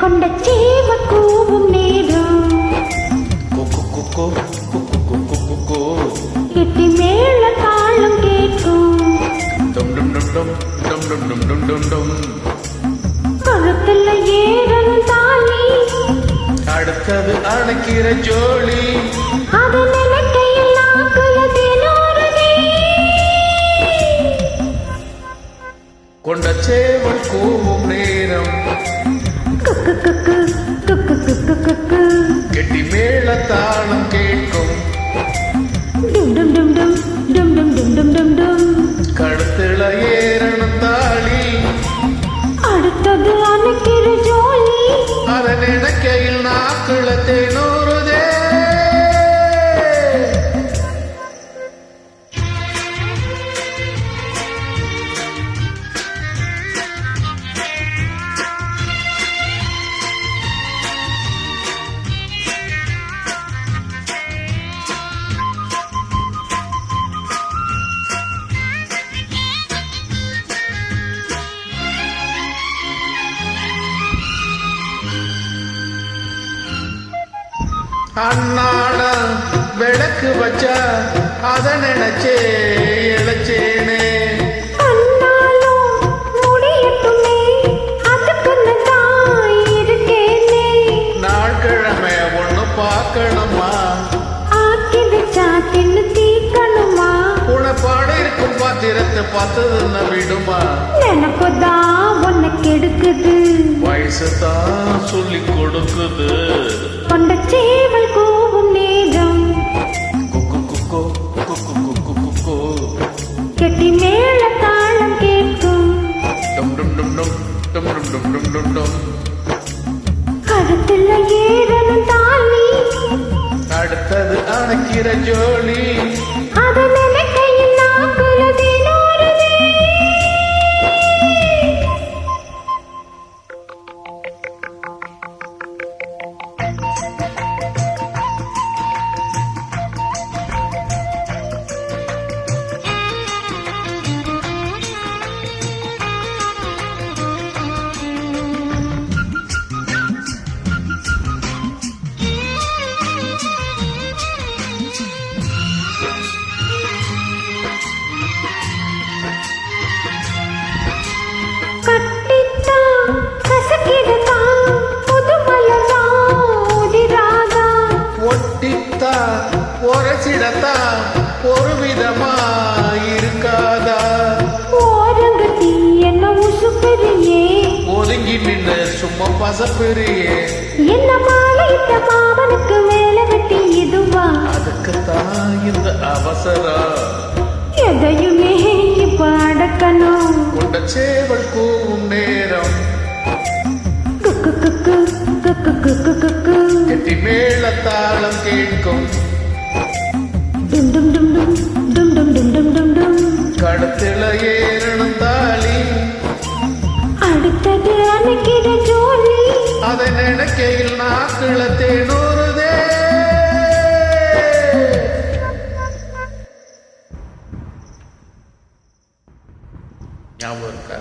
கொண்ட சேவ கூவும் நேரம் கெட்டி மேல தாளம் கேட்கும் கழுத்துல ஏறணும் தாலி அடுத்தது அணைக்கிற ஜோலி அது நினைக்கையில் நாக்குல தினோருதே கொண்ட சேவல் கூவும் நேரம் கெட்டி மேல தாளம் கேட்கும் கழுத்துல ஏறணும் தாலி அடுத்தது அணைக்கிற ஜோலி அத நினைக்கையில் நாக்குல தேனூறுதே அண்ணாட விளக்கு வச்சா அத நினைச்சே இழைச்சேனே நாட்கிழமை ஒண்ணு பார்க்கணுமா ஆக்கி வச்சா தின்னு தீக்கணுமா உனப்பாடு இருக்கும் பாத்திரத்தை பார்த்ததுன்னு விடுமா நினைப்புதான் உனக்கு எடுக்குது வயசுதான் சொல்லி கொடுக்குது கொண்ட சேவல் கூவும் நேரம் கெட்டி மேல தாளம் கேட்கும் கழுத்துல ஏறணும் தாலி அடுத்தது அணைக்கிற ஜோலி அது நினைக்கையில் நாக்குல தினோருதே ஒரசிடத்தா ஒரு விதமா இருக்காதா ஓரங்கத்தி என்ன உசுப்பெரியே ஒதுங்கி நின்று சும்மா பசப்பெரியே என்ன மாலையிட்ட மாமனுக்கு வேலை வெட்டி இதுவா அதுக்குத்தான் இந்த அவசரம் எதையுமே இப்ப அடக்கணும் கொண்ட சேவல் கூவும் நேரம் கெட்டி மேல தாளம் கேட்கும் கழுத்துல ஏறணும் தாலி அடுத்தது அணைக்கிற ஜோலி அதை நினைக்கையில் நாக்குல தேனூறுதே ஞாபகம் இருக்கா?